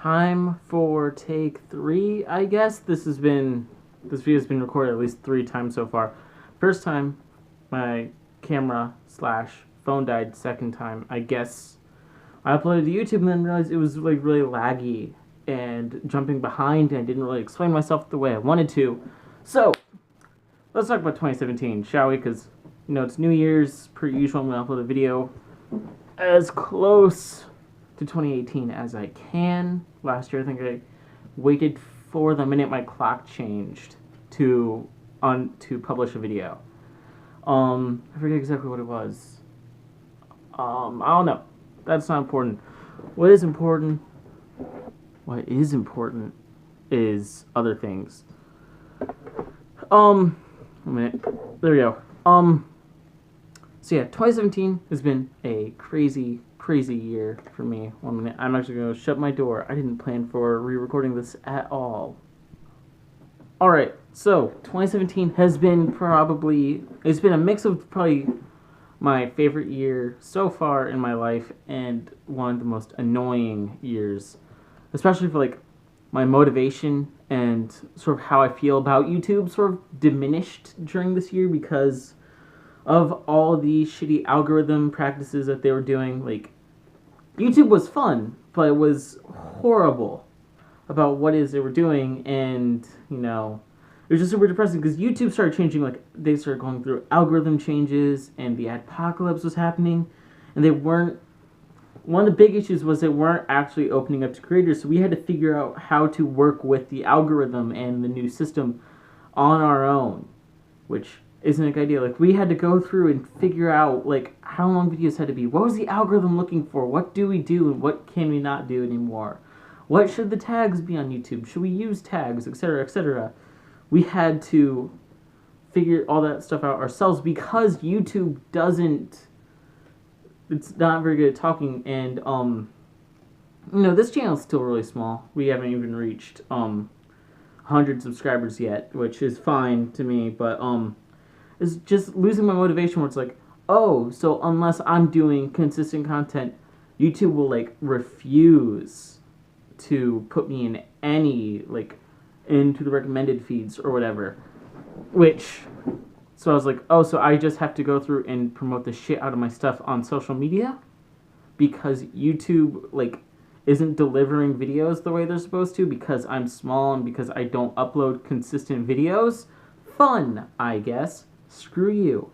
time for take 3, I guess. This video's been recorded at least 3 times so far. First time, my camera / phone died. Second time, I guess I uploaded to YouTube and then realized it was like really laggy and jumping behind, and I didn't really explain myself the way I wanted to. So, let's talk about 2017, shall we? Because, it's New Year's. Per usual, I'm going to upload a video as close to 2018 as I can. Last year, I think I waited for the minute my clock changed to publish a video. I forget exactly what it was. I don't know. That's not important. What is important is other things. A minute. There we go. So yeah, 2017 has been a crazy year for me. 1 minute. I'm actually going to shut my door. I didn't plan for re-recording this at all. Alright, so 2017 has been it's been a mix of probably my favorite year so far in my life and one of the most annoying years, especially for like my motivation and sort of how I feel about YouTube sort of diminished during this year because of all the shitty algorithm practices that they were doing. Like, YouTube was fun, but it was horrible about what it is they were doing, and, it was just super depressing because YouTube started changing, like, they started going through algorithm changes, and the adpocalypse was happening, and one of the big issues was they weren't actually opening up to creators, so we had to figure out how to work with the algorithm and the new system on our own, which isn't a good idea. Like, we had to go through and figure out, like, how long videos had to be. What was the algorithm looking for? What do we do and what can we not do anymore? What should the tags be on YouTube? Should we use tags, etc., etc.? We had to figure all that stuff out ourselves because YouTube it's not very good at talking, and, this channel is still really small. We haven't even reached, 100 subscribers yet, which is fine to me, but, it's just losing my motivation where it's like, oh, so unless I'm doing consistent content, YouTube will, like, refuse to put me in into the recommended feeds or whatever. So I was like, oh, so I just have to go through and promote the shit out of my stuff on social media? Because YouTube, like, isn't delivering videos the way they're supposed to because I'm small and because I don't upload consistent videos? Fun, I guess. Screw you.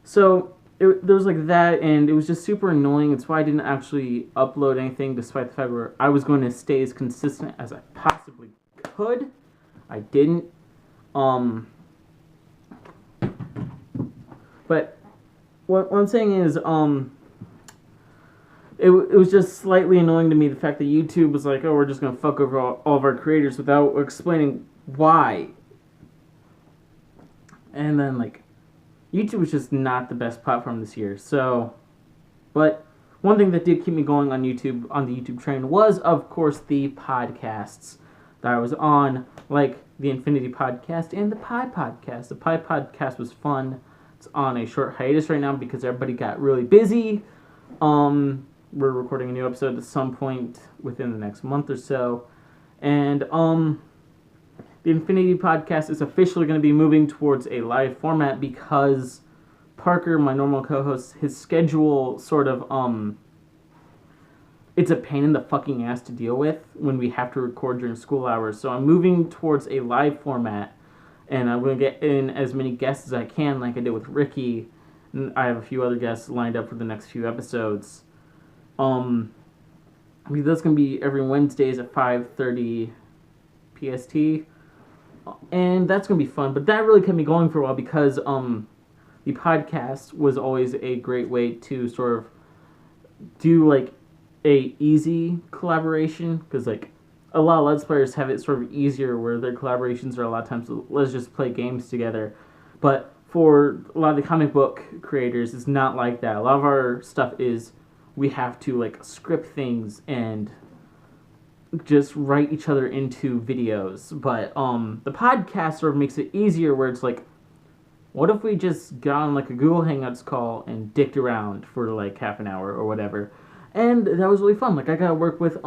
So, there was like that, and it was just super annoying. It's why I didn't actually upload anything, despite the fact where I was going to stay as consistent as I possibly could. I didn't. But what I'm saying is, it was just slightly annoying to me, the fact that YouTube was like, oh, we're just going to fuck over all of our creators without explaining why. And then, like, YouTube was just not the best platform this year. So, but one thing that did keep me going on YouTube, on the YouTube train, was, of course, the podcasts that I was on, like the Infinity Podcast and the Pi Podcast. The Pi Podcast was fun. It's on a short hiatus right now because everybody got really busy. We're recording a new episode at some point within the next month or so. And, the Infinity Podcast is officially going to be moving towards a live format because Parker, my normal co-host, his schedule sort of, it's a pain in the fucking ass to deal with when we have to record during school hours. So I'm moving towards a live format, and I'm going to get in as many guests as I can, like I did with Ricky. And I have a few other guests lined up for the next few episodes. That's going to be every Wednesdays at 5:30 PST. And that's going to be fun, but that really kept me going for a while because the podcast was always a great way to sort of do, like, a easy collaboration, because, like, a lot of Let's Players have it sort of easier where their collaborations are a lot of times, let's just play games together, but for a lot of the comic book creators, it's not like that. A lot of our stuff is we have to, like, script things and just write each other into videos, but the podcast sort of makes it easier where it's like, what if we just got on like a Google Hangouts call and dicked around for like half an hour or whatever, And that was really fun. Like, I got to work with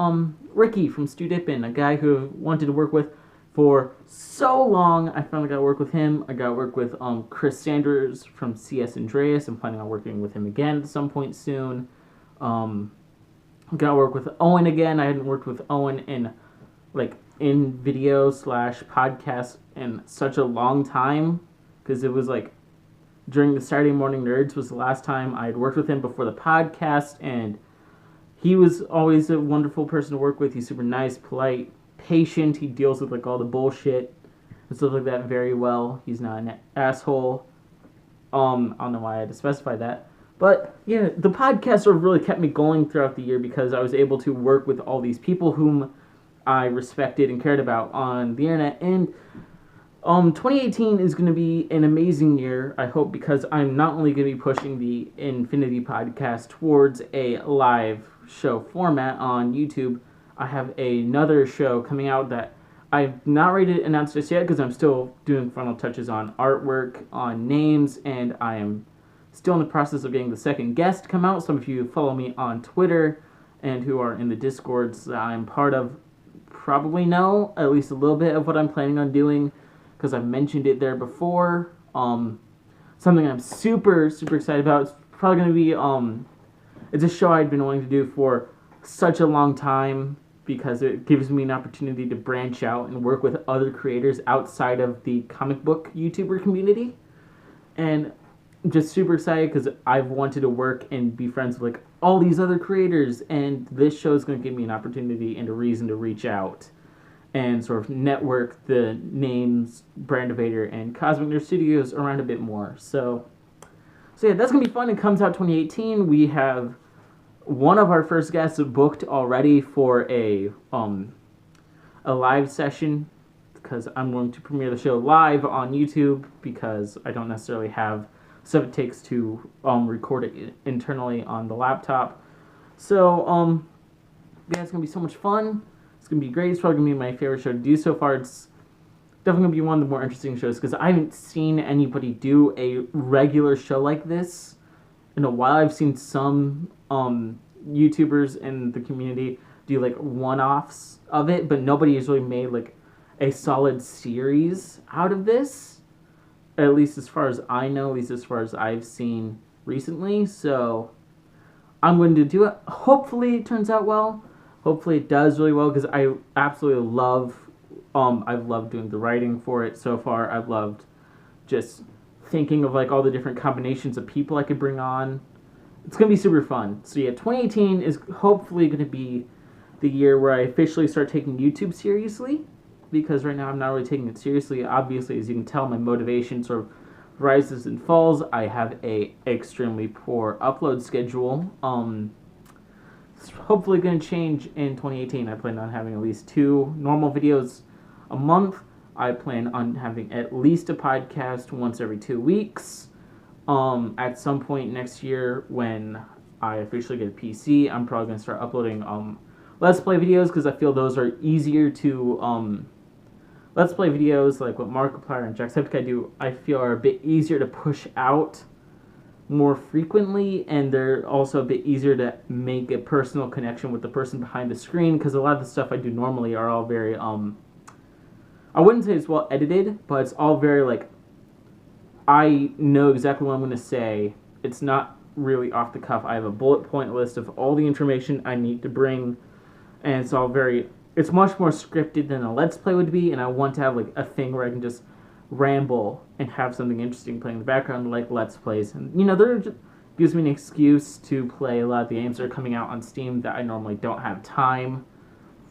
Ricky from Stu Dippin, a guy who I wanted to work with for so long. I finally got to work with him. I got to work with Chris Sanders from CS Andreas. I'm planning on working with him again at some point soon. I got to work with Owen again. I hadn't worked with Owen in video / podcast in such a long time, because it was like during the Saturday Morning Nerds was the last time I had worked with him before the podcast, and he was always a wonderful person to work with. He's super nice, polite, patient. He deals with like all the bullshit and stuff like that very well. He's not an asshole. I don't know why I had to specify that. But yeah, the podcast sort of really kept me going throughout the year because I was able to work with all these people whom I respected and cared about on the internet. And 2018 is going to be an amazing year, I hope, because I'm not only going to be pushing the Infinity podcast towards a live show format on YouTube. I have another show coming out that I've not ready to announce just yet because I'm still doing final touches on artwork, on names, and I am still in the process of getting the second guest to come out. Some of you who follow me on Twitter and who are in the Discords that I'm part of probably know at least a little bit of what I'm planning on doing because I've mentioned it there before. Something I'm super, super excited about. It's probably going to be it's a show I've been wanting to do for such a long time because it gives me an opportunity to branch out and work with other creators outside of the comic book YouTuber community. And I'm just super excited because I've wanted to work and be friends with like all these other creators, and this show is going to give me an opportunity and a reason to reach out and sort of network the names Brandovader and Cosmic Nerd Studios around a bit more. So yeah, that's going to be fun. It comes out 2018. We have one of our first guests booked already for a live session because I'm going to premiere the show live on YouTube because I don't necessarily have stuff it takes to record it internally on the laptop. So, yeah, it's going to be so much fun. It's going to be great. It's probably going to be my favorite show to do so far. It's definitely going to be one of the more interesting shows because I haven't seen anybody do a regular show like this in a while. I've seen some YouTubers in the community do like one-offs of it, but nobody has really made like a solid series out of this, at least as far as I know, at least as far as I've seen recently. So I'm going to do it. Hopefully it turns out well. Hopefully it does really well because I absolutely love I've loved doing the writing for it so far. I've loved just thinking of like all the different combinations of people I could bring on. It's going to be super fun. So yeah, 2018 is hopefully going to be the year where I officially start taking YouTube seriously, because right now I'm not really taking it seriously. Obviously, as you can tell, my motivation sort of rises and falls. I have a extremely poor upload schedule. It's hopefully going to change in 2018. I plan on having at least 2 normal videos a month. I plan on having at least a podcast once every 2 weeks. At some point next year, when I officially get a PC, I'm probably going to start uploading Let's Play videos, because I feel those are easier to... Let's Play videos, like what Markiplier and Jacksepticeye do, I feel are a bit easier to push out more frequently, and they're also a bit easier to make a personal connection with the person behind the screen, because a lot of the stuff I do normally are all very, I wouldn't say it's well edited, but it's all very, like, I know exactly what I'm going to say. It's not really off the cuff. I have a bullet point list of all the information I need to bring, and it's all very... It's much more scripted than a Let's Play would be, and I want to have like a thing where I can just ramble and have something interesting playing in the background like Let's Plays. And, you know, there just gives me an excuse to play a lot of the games that are coming out on Steam that I normally don't have time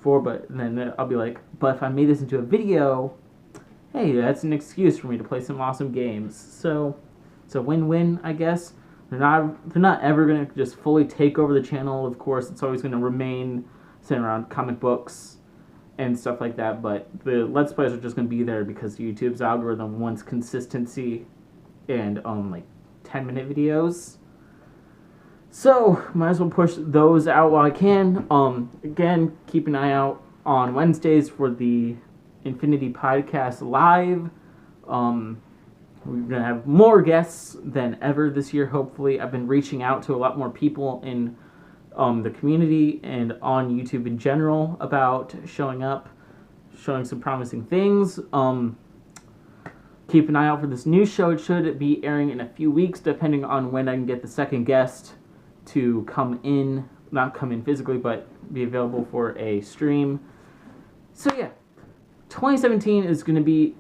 for, but then I'll be like, but if I made this into a video, hey, that's an excuse for me to play some awesome games. So it's a win-win, I guess. They're not ever going to just fully take over the channel, of course. It's always going to remain centered around comic books and stuff like that, but the Let's Plays are just going to be there because YouTube's algorithm wants consistency and like 10-minute videos. So might as well push those out while I can. Again, keep an eye out on Wednesdays for the Infinity Podcast Live. We're going to have more guests than ever this year, hopefully. I've been reaching out to a lot more people in the community and on YouTube in general about showing up, showing some promising things. Keep an eye out for this new show. It should be airing in a few weeks, depending on when I can get the second guest to come in, not come in physically, but be available for a stream. So yeah, 2017 is going to be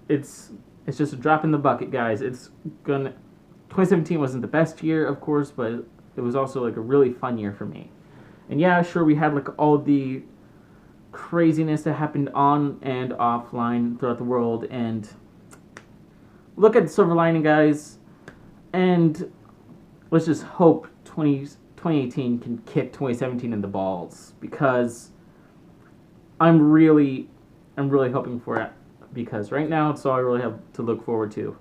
it's just a drop in the bucket, guys. 2017 wasn't the best year, of course, but it was also like a really fun year for me. And yeah, sure, we had like all the craziness that happened on and offline throughout the world, and look at the silver lining, guys, and let's just hope 2018 can kick 2017 in the balls, because I'm really hoping for it, because right now it's all I really have to look forward to.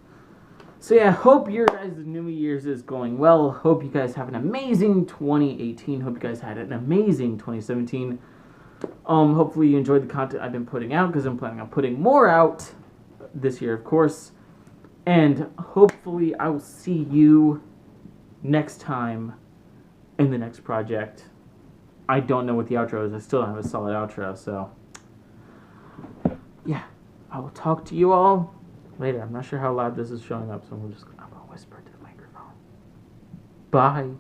So yeah, hope your guys' New Year's is going well. Hope you guys have an amazing 2018. Hope you guys had an amazing 2017. Hopefully you enjoyed the content I've been putting out, because I'm planning on putting more out this year, of course. And hopefully I will see you next time in the next project. I don't know what the outro is. I still don't have a solid outro, so yeah, I will talk to you all later. I'm not sure how loud this is showing up, so I'm going to whisper to the microphone. Bye.